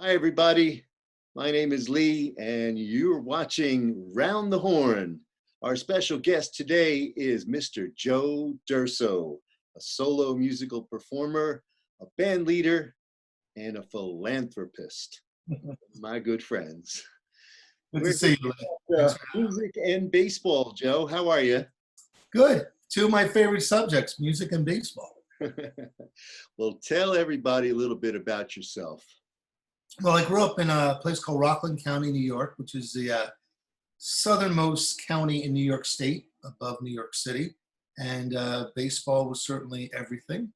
Hi, everybody. My name is Lee, and you're watching Round the Horn. Our special guest today is Mr. Joe Durso, a solo musical performer, a band leader, and a philanthropist. My good friends. Good We're to see you, Lee. music and baseball, Joe. How are you? Good. Two of my favorite subjects, music and baseball. Well, tell everybody a little bit about yourself. Well, I grew up in a place called Rockland County, New York, which is the southernmost county in New York State, above New York City. And baseball was certainly everything.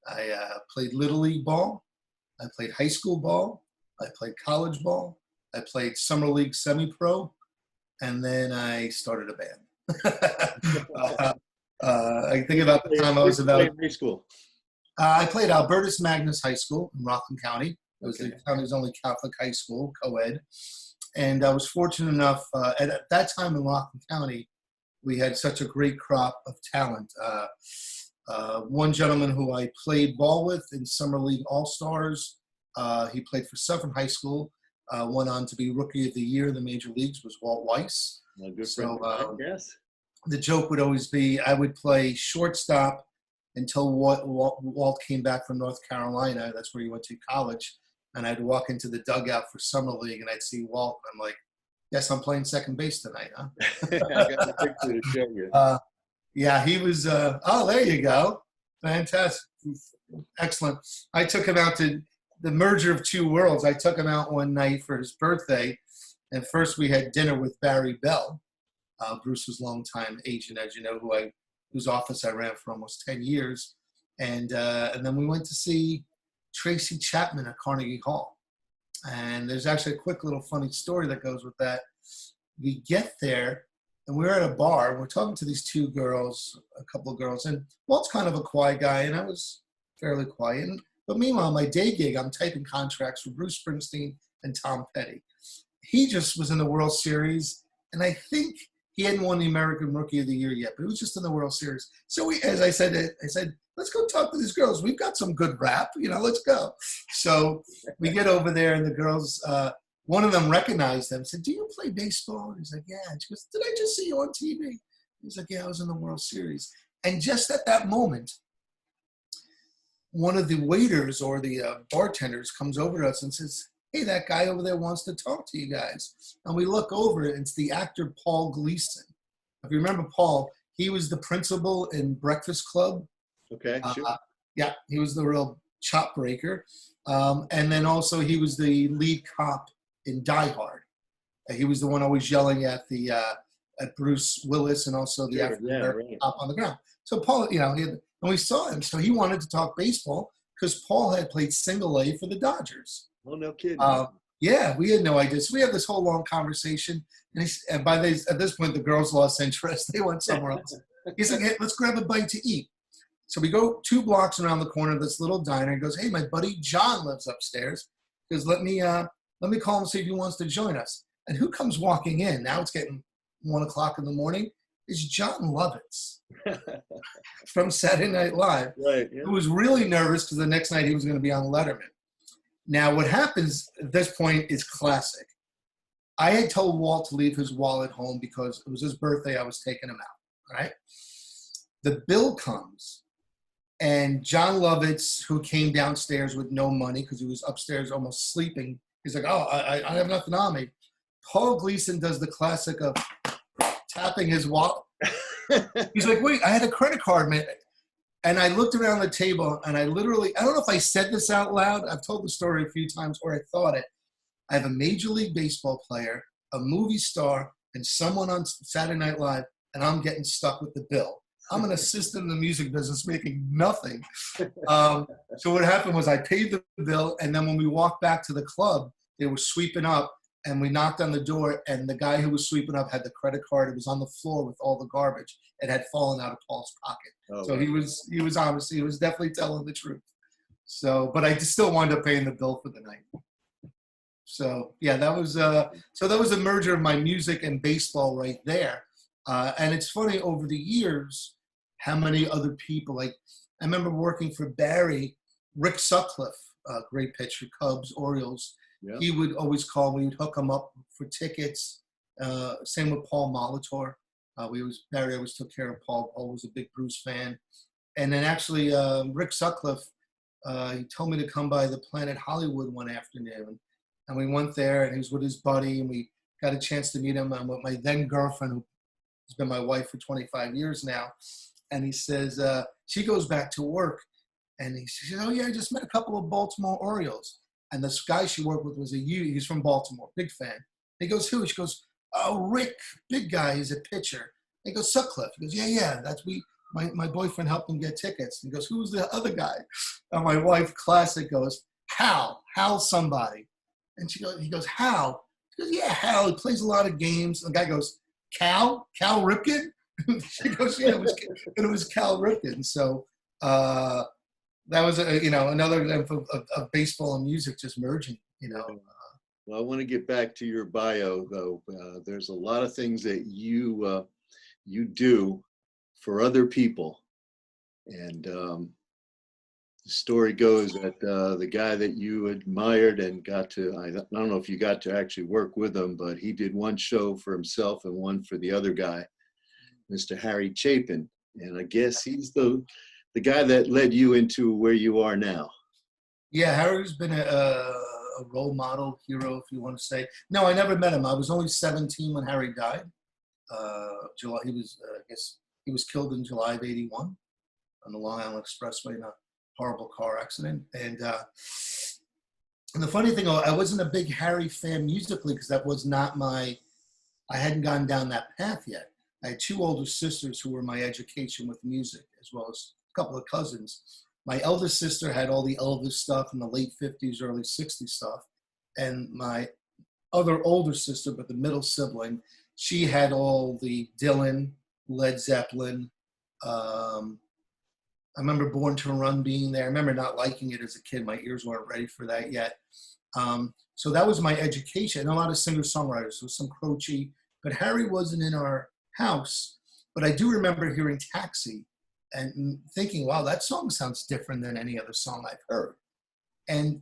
I played Little League ball. I played high school ball. I played college ball. I played summer league semi-pro. And then I started a band. I think about the time I was about. High school. I played Albertus Magnus High School in Rockland County. It was the county's only Catholic high school, co-ed. And I was fortunate enough, at that time in Rockland County, we had such a great crop of talent. One gentleman who I played ball with in Summer League All-Stars, he played for Suffern High School, went on to be Rookie of the Year in the major leagues, was Walt Weiss. A good friend, yes. The joke would always be I would play shortstop until Walt came back from North Carolina. That's where he went to college. And I'd walk into the dugout for Summer League and I'd see Walt. And I'm like, yes, I'm playing second base tonight, huh? I got a picture to show you. Yeah, he was, oh, there you go. Fantastic. Excellent. I took him out to the merger of two worlds. I took him out one night for his birthday. And first we had dinner with Barry Bell, Bruce's longtime agent, as you know, whose office I ran for almost 10 years. And then we went to see Tracy Chapman at Carnegie Hall. And there's actually a quick little funny story that goes with that. We get there and we're at a bar and we're talking to these two girls, a couple of girls, and Walt's kind of a quiet guy and I was fairly quiet. But meanwhile, my day gig, I'm typing contracts for Bruce Springsteen and Tom Petty. He just was in the World Series and I think he hadn't won the American Rookie of the Year yet, but he was just in the World Series. So as I said, let's go talk to these girls. We've got some good rap, let's go. So we get over there and the girls, one of them recognized him, said, do you play baseball? And he's like, yeah. And she goes, did I just see you on TV? He's like, yeah, I was in the World Series. And just at that moment, one of the waiters or the bartenders comes over to us and says, hey, that guy over there wants to talk to you guys. And we look over and it's the actor Paul Gleason. If you remember Paul, he was the principal in Breakfast Club. Okay, sure. Yeah, he was the real chop breaker. And then also he was the lead cop in Die Hard. He was the one always yelling at at Bruce Willis and also the African-American cop on the ground. So Paul, and we saw him. So he wanted to talk baseball because Paul had played single A for the Dodgers. Oh, no kidding. Yeah, we had no idea. So we had this whole long conversation. And at this point, the girls lost interest. They went somewhere else. He's like, hey, let's grab a bite to eat. So we go 2 blocks around the corner of this little diner. He goes, hey, my buddy John lives upstairs. He goes, let me call him, see if he wants to join us. And who comes walking in? Now it's getting 1 o'clock in the morning. It's John Lovitz from Saturday Night Live. Right. Yeah. Who was really nervous because the next night he was going to be on Letterman. Now, what happens at this point is classic. I had told Walt to leave his wallet home because it was his birthday. I was taking him out, right? The bill comes, and John Lovitz, who came downstairs with no money because he was upstairs almost sleeping, he's like, oh, I have nothing on me. Paul Gleason does the classic of tapping his wallet. He's like, wait, I had a credit card, man. And I looked around the table, and I don't know if I said this out loud. I've told the story a few times, or I thought it. I have a Major League Baseball player, a movie star, and someone on Saturday Night Live, and I'm getting stuck with the bill. I'm an assistant in the music business making nothing. So what happened was I paid the bill, and then when we walked back to the club, they were sweeping up, and we knocked on the door, and the guy who was sweeping up had the credit card. It was on the floor with all the garbage. It had fallen out of Paul's pocket. Oh, so wow. he was definitely telling the truth. So, but I still wound up paying the bill for the night. So yeah, that was a merger of my music and baseball right there. And it's funny over the years how many other people, like I remember working for Barry, Rick Sutcliffe, great pitcher, Cubs, Orioles. Yeah. he would always call me. We'd hook him up for tickets. Same with Paul Molitor. Barry always took care of Paul. Paul was a big Bruce fan. And then actually, Rick Sutcliffe, he told me to come by the Planet Hollywood one afternoon. And we went there, and he was with his buddy, and we got a chance to meet him. I'm with my then girlfriend, who's been my wife for 25 years now. And he says, she goes back to work. And he says, oh, yeah, I just met a couple of Baltimore Orioles. And this guy she worked with was he's from Baltimore, big fan. He goes, who? She goes, oh, Rick, big guy, he's a pitcher. He goes, Sutcliffe. He goes, yeah, my boyfriend helped him get tickets. He goes, who's the other guy? And my wife, classic, goes, Hal somebody. And he goes, Hal? She goes, yeah, Hal, he plays a lot of games. And the guy goes, Cal Ripken? She goes, yeah, it was Cal Ripken. So that was, another example of baseball and music just merging, Well, I want to get back to your bio, though. There's a lot of things that you do for other people. And the story goes that the guy that you admired and got to, I don't know if you got to actually work with him, but he did one show for himself and one for the other guy, Mr. Harry Chapin. And I guess he's the guy that led you into where you are now. Yeah, Harry's been a role model, hero, if you want to say. No, I never met him. I was only 17 when Harry died. He was killed in July of '81 on the Long Island Expressway in a horrible car accident. And the funny thing, I wasn't a big Harry fan musically because that was not I hadn't gone down that path yet. I had two older sisters who were my education with music, as well as a couple of cousins. My eldest sister had all the Elvis stuff in the late 50s, early 60s stuff. And my other older sister, but the middle sibling, she had all the Dylan, Led Zeppelin. I remember Born to Run being there. I remember not liking it as a kid. My ears weren't ready for that yet. So that was my education. And a lot of singer-songwriters, so some Croce. But Harry wasn't in our house. But I do remember hearing Taxi and thinking, wow, that song sounds different than any other song I've heard. And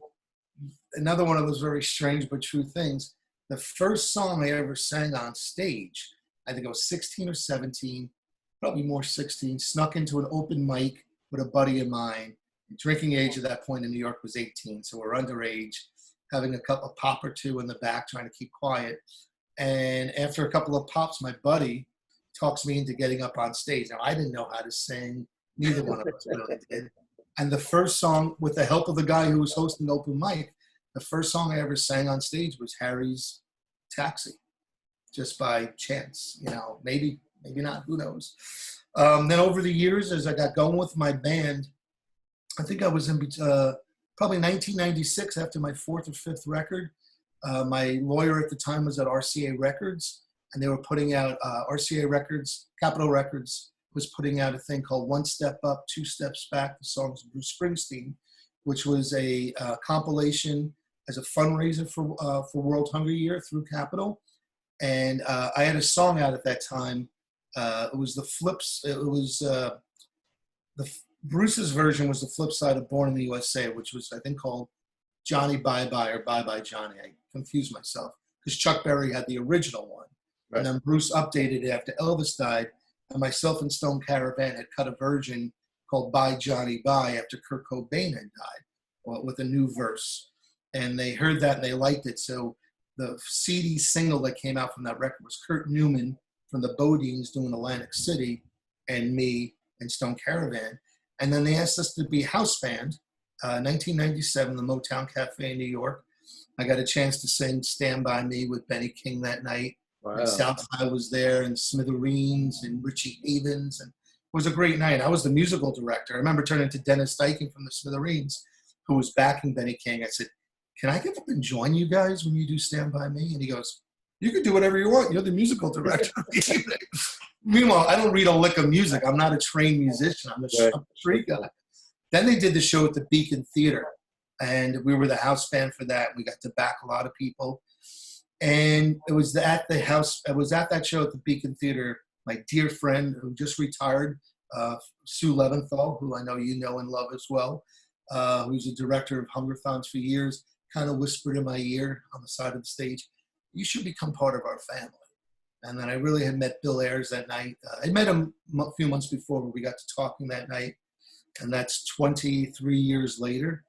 another one of those very strange but true things, the first song I ever sang on stage, I think I was 16 or 17, probably more 16, snuck into an open mic with a buddy of mine. The drinking age at that point in New York was 18, so we're underage, having a cup of pop or two in the back, trying to keep quiet. And after a couple of pops, my buddy talks me into getting up on stage. Now, I didn't know how to sing. Neither one of us really did. And the first song, with the help of the guy who was hosting the open mic, the first song I ever sang on stage was Harry's Taxi, just by chance, maybe not, who knows. Then over the years, as I got going with my band, I think I was in probably 1996 after my fourth or fifth record. My lawyer at the time was at RCA Records, and they were putting out RCA Records, Capitol Records was putting out a thing called One Step Up, Two Steps Back, the songs of Bruce Springsteen, which was a compilation as a fundraiser for World Hunger Year through Capitol. And I had a song out at that time. It was the flips. It was Bruce's version was the flip side of Born in the USA, which was, I think, called Johnny Bye Bye or Bye Bye Johnny. I confused myself because Chuck Berry had the original one. Right. And then Bruce updated it after Elvis died. And myself and Stone Caravan had cut a version called Bye Johnny Bye after Kurt Cobain had died, with a new verse. And they heard that and they liked it. So the CD single that came out from that record was Kurt Newman from the Bodines doing Atlantic City, and me and Stone Caravan. And then they asked us to be house band. 1997, the Motown Cafe in New York. I got a chance to sing Stand By Me with Benny King that night. Wow. And Southside was there, and Smithereens and Richie Havens. And it was a great night. I was the musical director. I remember turning to Dennis Dyking from the Smithereens, who was backing Benny King. I said, can I get up and join you guys when you do Stand By Me? And he goes, you can do whatever you want. You're the musical director of the evening. Meanwhile, I don't read a lick of music. I'm not a trained musician. I'm a street guy. Then they did the show at the Beacon Theater, and we were the house band for that. We got to back a lot of people. And it was at the house, I was at that show at the Beacon Theater. My dear friend who just retired, Sue Leventhal, who I know you know and love as well, who's a director of Hungerthons for years, kind of whispered in my ear on the side of the stage, you should become part of our family. And then I really had met Bill Ayers that night. I met him a few months before, but we got to talking that night. And that's 23 years later.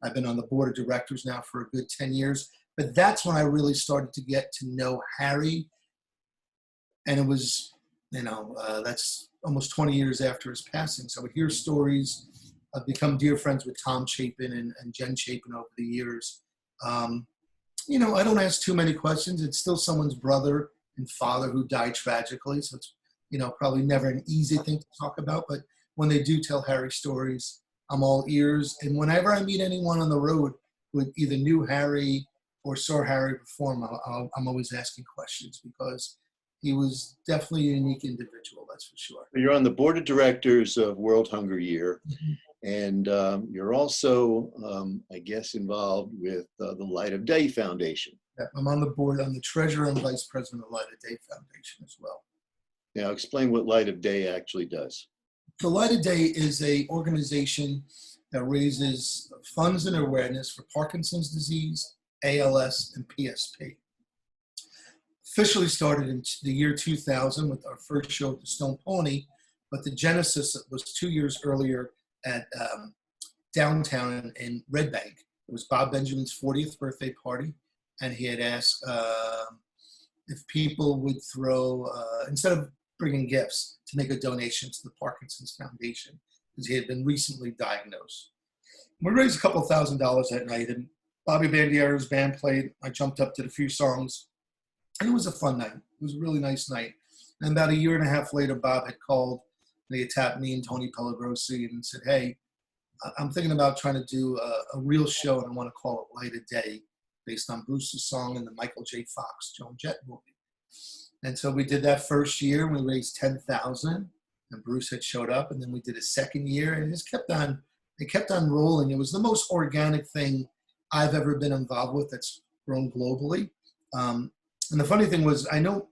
I've been on the board of directors now for a good 10 years. But that's when I really started to get to know Harry. And it was, that's almost 20 years after his passing. So I would hear stories. I've become dear friends with Tom Chapin and Jen Chapin over the years. I don't ask too many questions. It's still someone's brother and father who died tragically. So it's, probably never an easy thing to talk about. But when they do tell Harry stories, I'm all ears. And whenever I meet anyone on the road who either knew Harry or saw Harry perform, I'm always asking questions because he was definitely a unique individual, that's for sure. You're on the board of directors of World Hunger Year, and you're also, I guess, involved with the Light of Day Foundation. Yeah, I'm on the board. I'm the treasurer and vice president of Light of Day Foundation as well. Now, explain what Light of Day actually does. The Light of Day is an organization that raises funds and awareness for Parkinson's disease, ALS, and PSP. Officially started in the year 2000 with our first show at the Stone Pony, but the genesis was 2 years earlier at downtown in Red Bank. It was Bob Benjamin's 40th birthday party, and he had asked if people would throw, instead of bringing gifts, to make a donation to the Parkinson's Foundation, because he had been recently diagnosed. We raised a couple $1,000s that night, and Bobby Bandiera's band played. I jumped up, did a few songs, and it was a fun night. It was a really nice night. And about a year and a half later, Bob had called, and he had tapped me and Tony Pelagrosi and said, hey, I'm thinking about trying to do a real show, and I want to call it Light of Day, based on Bruce's song and the Michael J. Fox, Joan Jett movie. And so we did that first year, and we raised $10,000, and Bruce had showed up, and then we did a second year, and it kept on rolling. It was the most organic thing I've ever been involved with that's grown globally. And the funny thing was, I know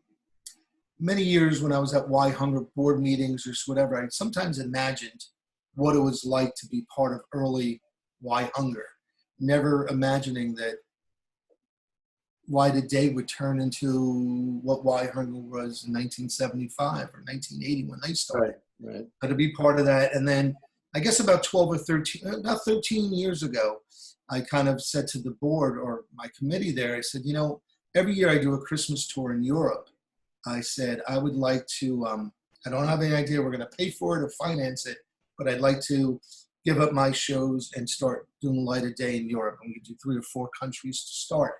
many years when I was at Why Hunger board meetings or whatever, I sometimes imagined what it was like to be part of early Why Hunger, never imagining that Why the Day would turn into what Why Hunger was in 1975 or 1980 when they started. Right. But to be part of that, and then I guess about 13 years ago, I kind of said to the board or my committee there, I said, every year I do a Christmas tour in Europe. I said, I would like to, I don't have any idea we're going to pay for it or finance it, but I'd like to give up my shows and start doing Light of Day in Europe. And we could do 3 or 4 countries to start.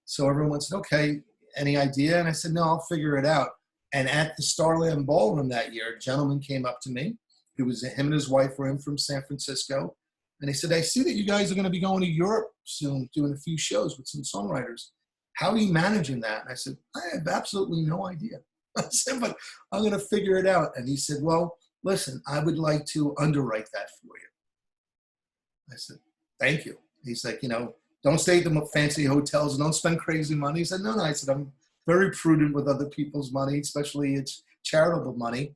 So everyone said, okay, any idea? And I said, no, I'll figure it out. And at the Starland Ballroom that year, a gentleman came up to me. It was him and his wife were in from San Francisco. And he said, I see that you guys are going to be going to Europe soon, doing a few shows with some songwriters. How are you managing that? And I said, I have absolutely no idea. I said, but I'm going to figure it out. And he said, well, listen, I would like to underwrite that for you. I said, thank you. He's like, don't stay at the fancy hotels, don't spend crazy money. He said, no. I said, I'm very prudent with other people's money, especially it's charitable money.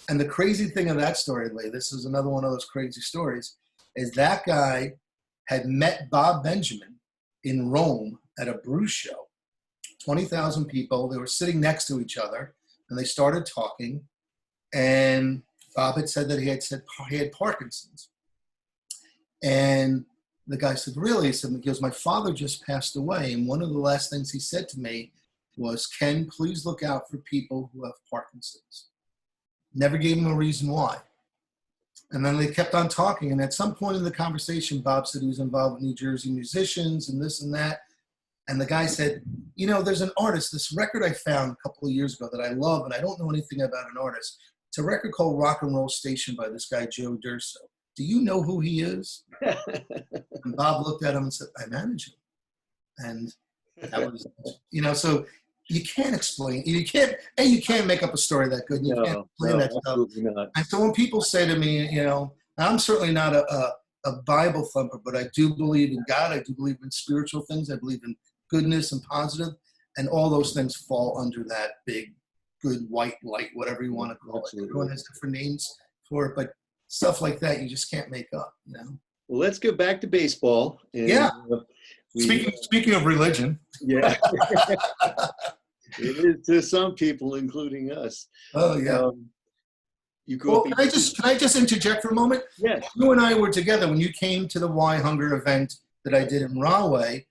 And the crazy thing of that story, Lee, this is another one of those crazy stories, is that guy had met Bob Benjamin in Rome at a Bruce show. 20,000 people, they were sitting next to each other, and they started talking, and Bob had said that he had Parkinson's. And the guy said, really? He said, because my father just passed away, and one of the last things he said to me was, Ken, please look out for people who have Parkinson's. Never gave him a reason why. And then they kept on talking, and at some point in the conversation, Bob said he was involved with New Jersey musicians and this and that. And the guy said, there's an artist, this record I found a couple of years ago that I love, and I don't know anything about an artist. It's a record called Rock and Roll Station by this guy, Joe D'Urso. Do you know who he is? And Bob looked at him and said, I manage him. And that was, so you can't explain, you can't make up a story that good. You can't explain that stuff. Not. And so when people say to me, I'm certainly not a Bible thumper, but I do believe in God. I do believe in spiritual things. I believe in goodness and positive, and all those things fall under that big, good white light, whatever you want to call it. Everyone has different names for it, but stuff like that you just can't make up. Well, let's get back to baseball. And, Yeah. we, Speaking of religion. yeah, it is to some people, including us. Oh yeah. You grew Well, up. can I just interject for a moment? Yes. You and I were together when you came to the Y Hunger event that I did in Rahway,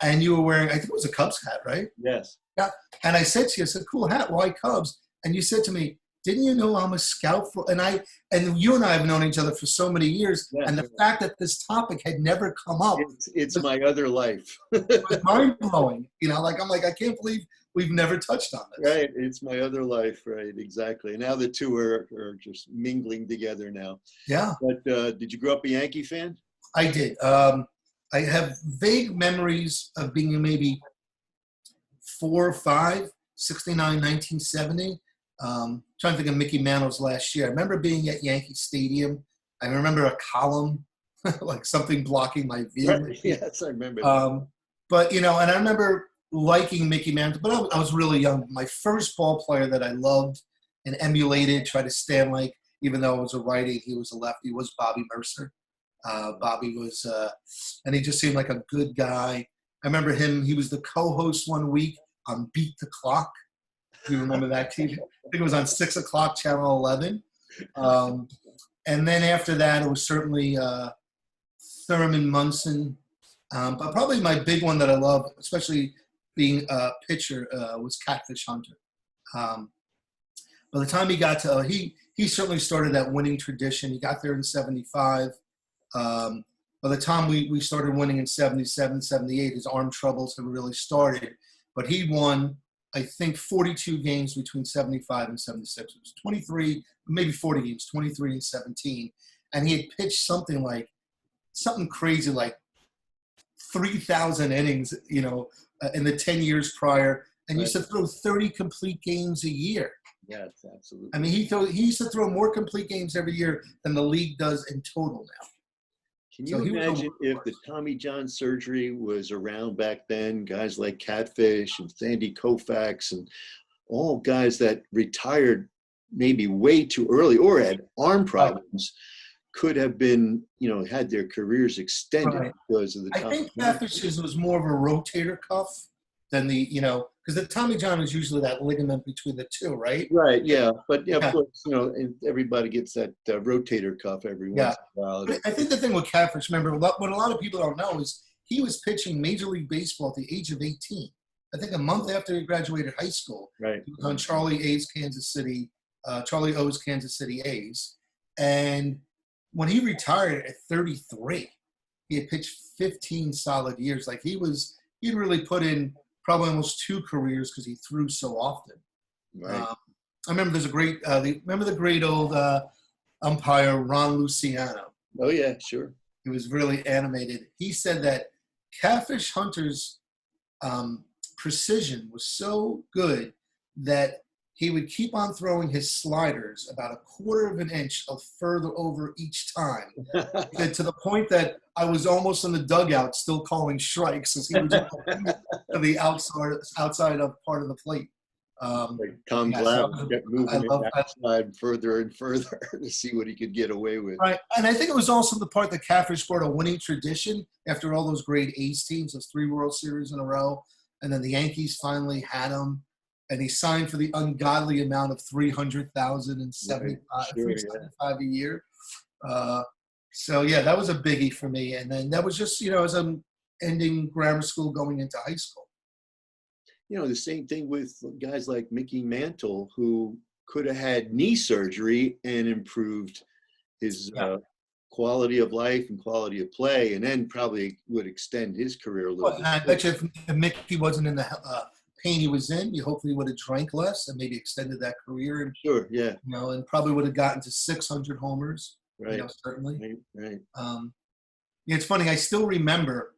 and you were wearing, I think it was a Cubs hat, right? Yes. Yeah. And I said to you, I said, cool hat, why Cubs? And you said to me, didn't you know I'm a scout for, and you and I have known each other for so many years. Yes. And the fact that this topic had never come up. It's my other life. It was mind blowing. You know, like, I'm like, I can't believe we've never touched on this. Right. It's my other life. Right. Exactly. And now the two are just mingling together now. Yeah. But did you grow up a Yankee fan? I did. I have vague memories of being maybe 4 or 5, 69, 1970. Trying to think of Mickey Mantle's last year. I remember being at Yankee Stadium. I remember a column, like something blocking my view. Right. Yes, I remember that. But, you know, and I remember liking Mickey Mantle, but I was really young. My first ball player that I loved and emulated, tried to stand like, even though I was a righty, he was a lefty, was Bobby Mercer. Bobby was, and he just seemed like a good guy. I remember him, he was the co-host one week on Beat the Clock. Do you remember that TV? I think it was on 6 o'clock, Channel 11. And then after that, it was certainly Thurman Munson. But probably my big one that I love, especially being a pitcher, was Catfish Hunter. By the time he got to, he certainly started that winning tradition. He got there in 75. By the time we started winning in 77, 78, his arm troubles had really started. But he won, I think, 42 games between 75 and 76. It was 23, maybe 40 games, 23 and 17. And he had pitched something crazy, like 3,000 innings, you know, in the 10 years prior. And used to throw 30 complete games a year. Yes, absolutely. I mean, he used to throw more complete games every year than the league does in total now. Can you imagine if the Tommy John surgery was around back then? Guys like Catfish and Sandy Koufax and all guys that retired maybe way too early or had arm problems could have been, you know, had their careers extended because of the Tommy John. I think Catfish's was more of a rotator cuff than the, you know, because the Tommy John is usually that ligament between the two, right? Right, yeah. But, yeah, of course, you know, everybody gets that rotator cuff every once in a while. But I think the thing with Catfish, remember, what a lot of people don't know is he was pitching Major League Baseball at the age of 18. I think a month after he graduated high school. Right. He was on Charlie O's Kansas City A's. And when he retired at 33, he had pitched 15 solid years. Like he'd really put in probably almost 2 careers because he threw so often. Right. I remember there's a great, remember the great old umpire, Ron Luciano? Oh, yeah, sure. He was really animated. He said that Catfish Hunter's precision was so good that he would keep on throwing his sliders about 1/4 of an inch of further over each time. And to the point that I was almost in the dugout still calling strikes as he was to the outside of part of the plate. Like Tom Glass kept moving it outside further and further to see what he could get away with. Right, and I think it was also the part that Catfish brought a winning tradition after all those great A's teams, those 3 World Series in a row, and then the Yankees finally had him. And he signed for the ungodly amount of $375 a year. So yeah, that was a biggie for me. And then that was just, you know, as I'm ending grammar school, going into high school. You know, the same thing with guys like Mickey Mantle, who could have had knee surgery and improved his quality of life and quality of play, and then probably would extend his career a little bit. I bet you if Mickey wasn't in the pain he was in, you hopefully would have drank less and maybe extended that career. And, sure, yeah. You know, and probably would have gotten to 600 homers. Right. You know, certainly. Right. Yeah, it's funny. I still remember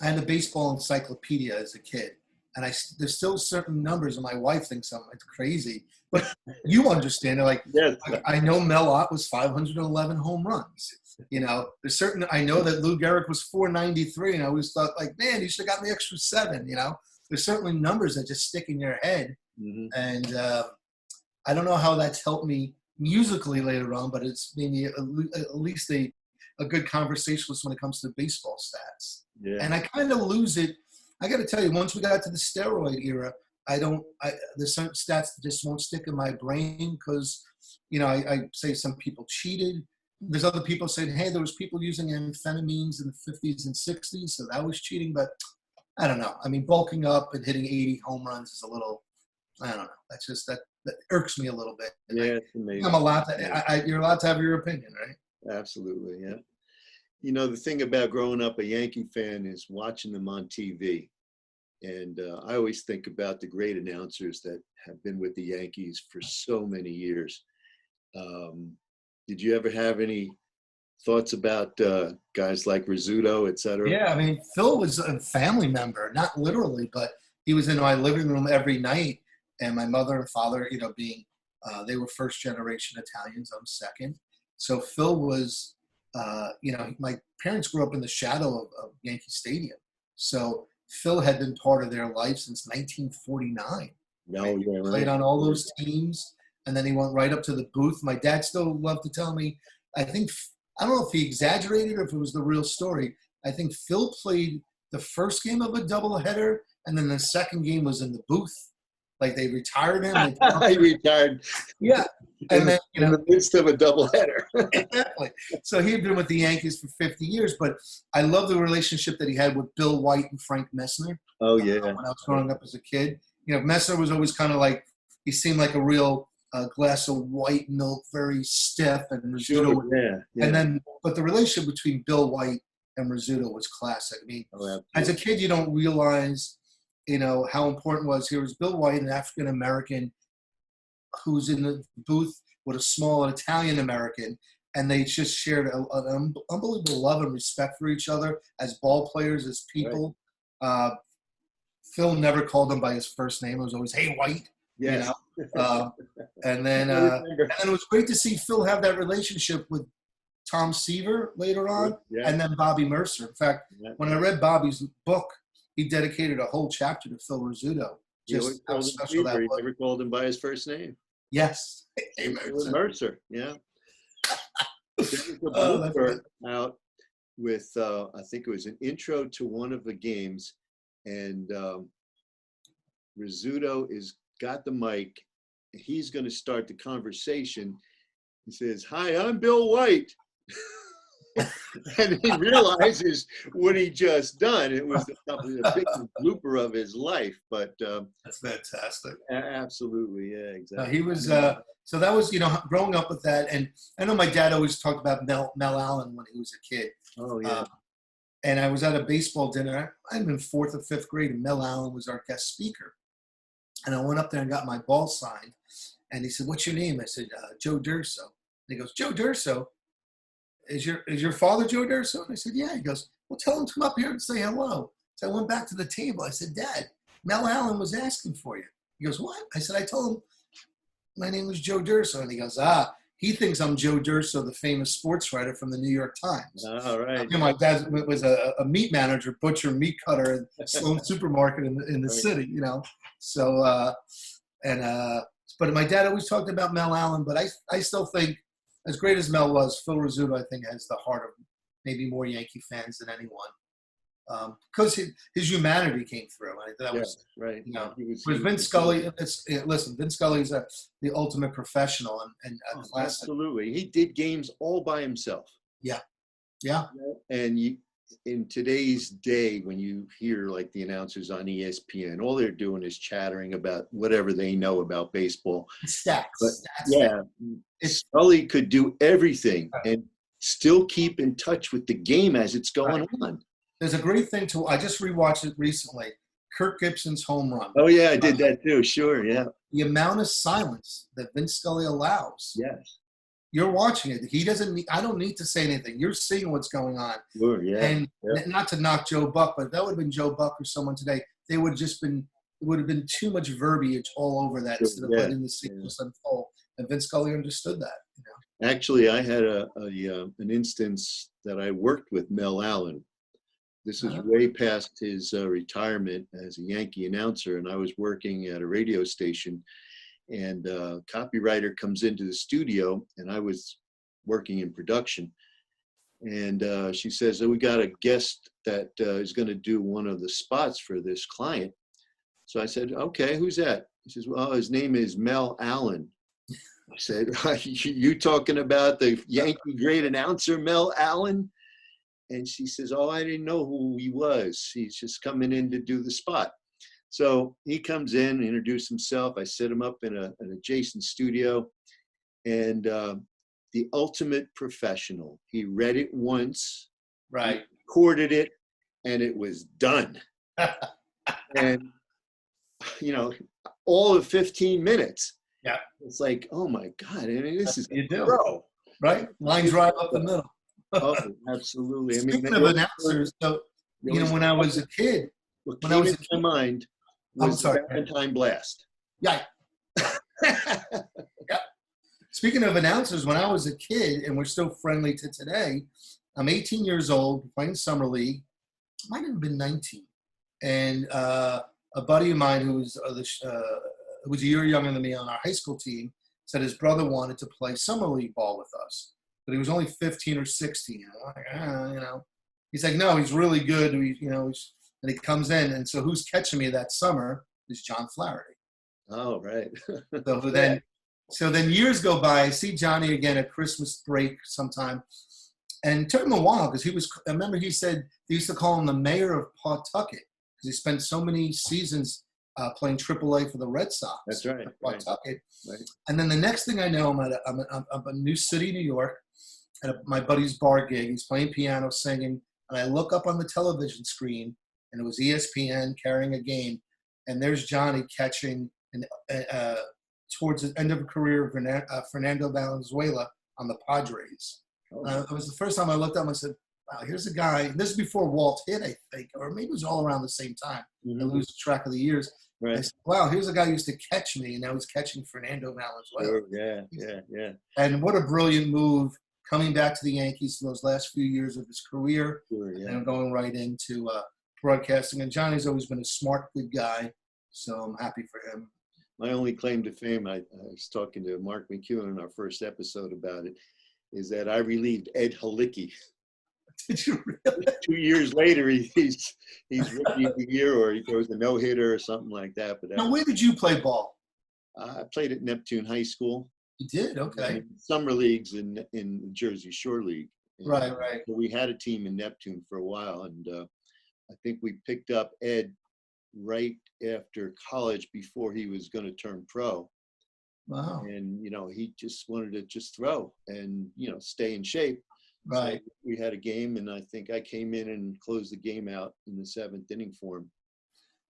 I had a baseball encyclopedia as a kid, and there's still certain numbers, and my wife thinks it's crazy. But you understand it. Like, yes. I know Mel Allen was 511 home runs. You know, I know that Lou Gehrig was 493, and I always thought, like, man, he should have gotten the extra 7, you know. There's certainly numbers that just stick in your head. Mm-hmm. And I don't know how that's helped me musically later on, but it's maybe at least a a good conversationalist when it comes to baseball stats. Yeah. And I kind of lose it. I got to tell you, once we got to the steroid era, there's some stats that just won't stick in my brain because, I say some people cheated. There's other people saying, hey, there was people using amphetamines in the 50s and 60s, so that was cheating. But I don't know. I mean, bulking up and hitting 80 home runs is a little, I don't know. That's just, that irks me a little bit. And Yeah, it's amazing. I'm allowed to, you're allowed to have your opinion, right? Absolutely, yeah. The thing about growing up a Yankee fan is watching them on TV. And I always think about the great announcers that have been with the Yankees for so many years. Did you ever have any thoughts about guys like Rizzuto, et cetera? Yeah, I mean, Phil was a family member, not literally, but he was in my living room every night. And my mother and father, they were first generation Italians. I'm second. So Phil was, my parents grew up in the shadow of Yankee Stadium. So Phil had been part of their life since 1949. No, yeah, right. Played on all those teams, and then he went right up to the booth. My dad still loved to tell me, I don't know if he exaggerated or if it was the real story. I think Phil played the first game of a doubleheader, and then the second game was in the booth. Like they retired him. He retired. Yeah. And then, in the midst of a doubleheader. Exactly. So he had been with the Yankees for 50 years, but I love the relationship that he had with Bill White and Frank Messner. Oh, yeah. When I was growing up as a kid. Messner was always kind of like, he seemed like a real glass of white milk, very stiff. And Rizzuto. Sure, yeah. And then, but the relationship between Bill White and Rizzuto was classic. I mean, as a kid, you don't realize, how important it was. Here was Bill White, an African-American who's in the booth with a small Italian-American, and they just shared an unbelievable love and respect for each other as ball players, as people. Right. Phil never called him by his first name. It was always, hey, White. Yes. And then it was great to see Phil have that relationship with Tom Seaver later on, and then Bobby Mercer. In fact, when I read Bobby's book, he dedicated a whole chapter to Phil Rizzuto. Just how special that was. He never called him by his first name. Yes. Hey, Mercer, yeah. There was a book out with, I think it was an intro to one of the games, and Rizzuto got the mic. He's going to start the conversation. He says, "Hi, I'm Bill White." And he realizes what he just done. It was probably the biggest blooper of his life. But that's fantastic. Absolutely, yeah, exactly. He was. So that was, growing up with that, and I know my dad always talked about Mel Allen when he was a kid. Oh yeah. And I was at a baseball dinner. I'd been 4th or 5th grade, and Mel Allen was our guest speaker. And I went up there and got my ball signed. And he said, "What's your name?" I said, "Joe D'Urso." And he goes, "Joe D'Urso? Is your father Joe D'Urso?" And I said, "Yeah." He goes, "Well, tell him to come up here and say hello." So I went back to the table. I said, "Dad, Mel Allen was asking for you." He goes, "What?" I said, "I told him my name was Joe D'Urso." And he goes, he thinks I'm Joe D'Urso, the famous sports writer from the New York Times. All right. My dad was a meat manager, butcher, meat cutter at Sloan Supermarket in the city, So, but my dad always talked about Mel Allen, but I still think, as great as Mel was, Phil Rizzuto, I think, has the heart of maybe more Yankee fans than anyone. Because his humanity came through. And that was right. With Vince Scully, Vince Scully is the ultimate professional and a classic. Absolutely, he did games all by himself. Yeah. And in today's day, when you hear like the announcers on ESPN, all they're doing is chattering about whatever they know about baseball. Stats. Scully could do everything and still keep in touch with the game as it's going on. There's a great thing I just rewatched it recently. Kirk Gibson's home run. Oh yeah, I did that too. Sure, yeah. The amount of silence that Vince Scully allows. Yes. You're watching it. He doesn't. I don't need to say anything. You're seeing what's going on. Sure, yeah. And not to knock Joe Buck, but that would have been Joe Buck or someone today. They would have just been. It would have been too much verbiage all over that instead of letting the sequence unfold. And Vince Scully understood that. Actually, I had an instance that I worked with Mel Allen. This is way past his retirement as a Yankee announcer, and I was working at a radio station, and a copywriter comes into the studio, and I was working in production, And she says, "Oh, we got a guest that is going to do one of the spots for this client." So I said, "Okay, who's that?" He says, "Well, his name is Mel Allen." I said, "You talking about the Yankee great announcer, Mel Allen?" And she says, "Oh, I didn't know who he was. He's just coming in to do the spot." So he comes in, introduced himself. I set him up in an adjacent studio, and the ultimate professional. He read it once, Right. recorded it, and it was done. And, all of 15 minutes. Yeah. It's like, oh my God, I mean, this is you do. pro. Right? Lines right up the middle. Oh, absolutely. Speaking of announcers, so, when I was a kid, what came into my mind was the Valentine Blast. Yeah. Yeah. Speaking of announcers, when I was a kid, and we're still friendly to today, I'm 18 years old, playing summer league. I might have been 19. And a buddy of mine who was a year younger than me on our high school team said his brother wanted to play summer league ball with us. But he was only 15 or 16. I'm like, He's like, no, he's really good. And he comes in. And so who's catching me that summer is John Flaherty. Oh, right. So then years go by. I see Johnny again at Christmas break sometime. And it took him a while because I remember he said they used to call him the mayor of Pawtucket because he spent so many seasons playing AAA for the Red Sox. That's right. Pawtucket. Right. And then the next thing I know, I'm a New City, New York, at my buddy's bar gig. He's playing piano, singing. And I look up on the television screen, and it was ESPN carrying a game. And there's Johnny catching towards the end of a career of Fernando Valenzuela on the Padres. It was the first time I looked up and I said, wow, here's a guy. And this is before Walt hit, I think, or maybe it was all around the same time. Mm-hmm. I lose track of the years. Right. I said, wow, here's a guy who used to catch me, and now he's catching Fernando Valenzuela. Sure. Yeah. And what a brilliant move coming back to the Yankees for those last few years of his career. Sure, yeah. And going right into broadcasting. And Johnny's always been a smart, good guy, so I'm happy for him. My only claim to fame, I was talking to Mark McEwan in our first episode about it, is that I relieved Ed Halicki. Did you really? 2 years later, he's rookie of the year, or he throws a no-hitter or something like that. But now, where did you play ball? I played at Neptune High School. You did? Okay. Summer leagues in the Jersey Shore League. And right. So we had a team in Neptune for a while, and I think we picked up Ed right after college before he was going to turn pro. Wow. And, he just wanted to just throw and, stay in shape. Right. So we had a game, and I think I came in and closed the game out in the 7th inning for him.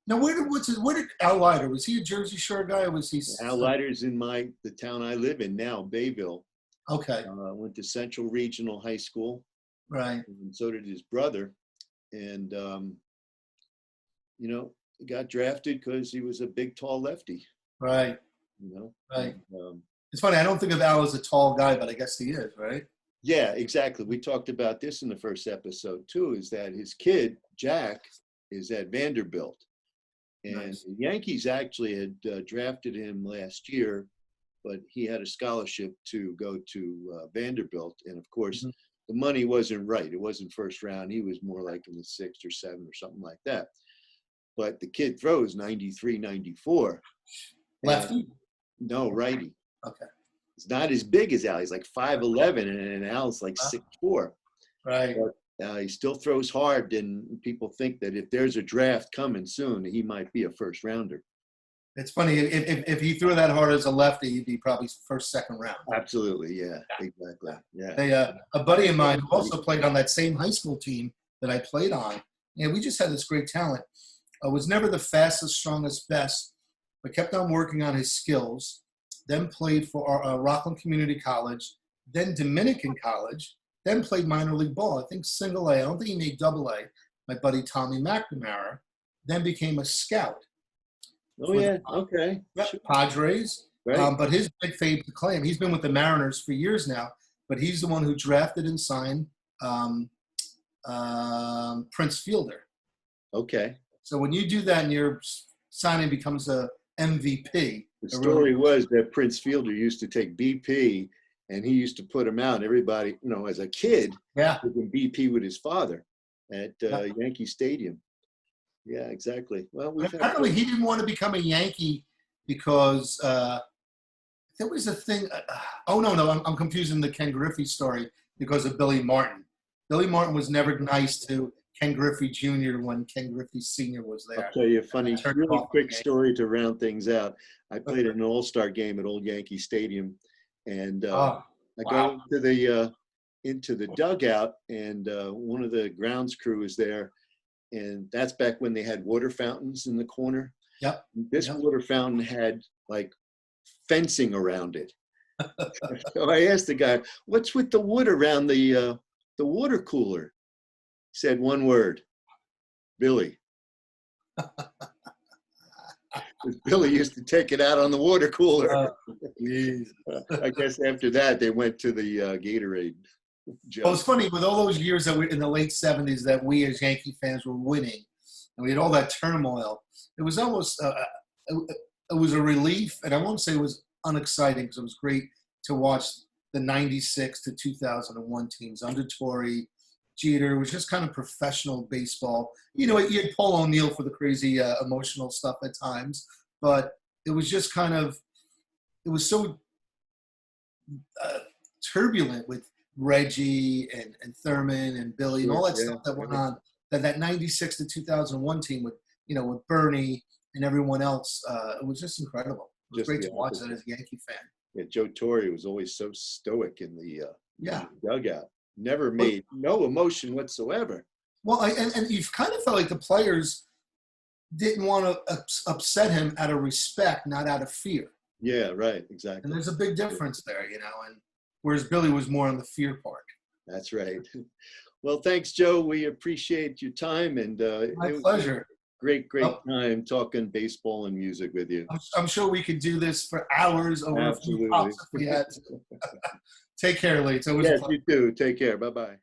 Now, where did Al Leiter, was he a Jersey Shore guy, or was he? Al Leiter's in the town I live in now, Bayville. Okay. Went to Central Regional High School. Right. And so did his brother. And, he got drafted because he was a big, tall lefty. Right. Right. And, it's funny. I don't think of Al as a tall guy, but I guess he is, right? Yeah, exactly. We talked about this in the first episode, too, is that his kid, Jack, is at Vanderbilt. And nice. The Yankees actually had drafted him last year, but he had a scholarship to go to Vanderbilt. And, of course, mm-hmm. the money wasn't right. It wasn't first round. He was more like in the 6th or 7th or something like that. But the kid throws 93, 94. Lefty? No, righty. Okay. He's not as big as Al. He's like 5'11", and Al's like 6'4". Right. But he still throws hard, and people think that if there's a draft coming soon, he might be a first rounder. It's funny. If he threw that hard as a lefty, he'd be probably first, second round. Absolutely. Yeah, exactly. Yeah. A buddy of mine who also played on that same high school team that I played on, we just had this great talent. Was never the fastest, strongest, best, but kept on working on his skills. Then played for Rockland Community College, then Dominican College, then played minor league ball. I think single A. I don't think he made double A. My buddy Tommy McNamara, then became a scout. Oh, yeah. Okay. Padres. Right. But his big fame to claim, he's been with the Mariners for years now, but he's the one who drafted and signed Prince Fielder. Okay. So when you do that and your signing becomes a MVP. The story was that Prince Fielder used to take BP and he used to put them out. Everybody, you know, as a kid, Yeah. he would BP with his father at Yeah. Yankee Stadium. Yeah, exactly. Well, we've had Apparently, he didn't want to become a Yankee because there was a thing. Oh no, I'm confusing the Ken Griffey story because of Billy Martin. Billy Martin was never nice to Ken Griffey Jr. when Ken Griffey Sr. was there. I'll tell you a funny, Turned really off quick the game. story to round things out. I played at an all-star game at Old Yankee Stadium, and Oh, I wow. go into the dugout, and one of the grounds crew is there, and that's back when they had water fountains in the corner. Yep. This Yep. water fountain had like fencing around it. So I asked the guy, "What's with the wood around the water cooler?" He said one word, "Billy." Billy used to take it out on the water cooler. I guess after that they went to the Gatorade. Well, it's funny with all those years that we in the late '70s that we as Yankee fans were winning, and we had all that turmoil. It was almost it was a relief, and I won't say it was unexciting because it was great to watch the '96 to 2001 teams under Torrey, Jeter. It was just kind of professional baseball. You know, you had Paul O'Neill for the crazy emotional stuff at times, but it was just kind of it was so turbulent with Reggie and Thurman and Billy and all that stuff that went on. That '96 to 2001 team with with Bernie and everyone else, it was just incredible. It was great to watch that as a Yankee fan. Yeah, Joe Torre was always so stoic in the Yeah. dugout. Never made no emotion whatsoever. Well, and you've kind of felt like the players didn't want to upset him out of respect, not out of fear. Yeah, right, exactly. And there's a big difference there, and whereas Billy was more on the fear part. That's right. Well, thanks, Joe. We appreciate your time, and My pleasure. Great time talking baseball and music with you. I'm sure we could do this for hours over Absolutely. a few pops if we had to. Take care, Lee. It's always yes, a pleasure. you do. Take care. Bye-bye.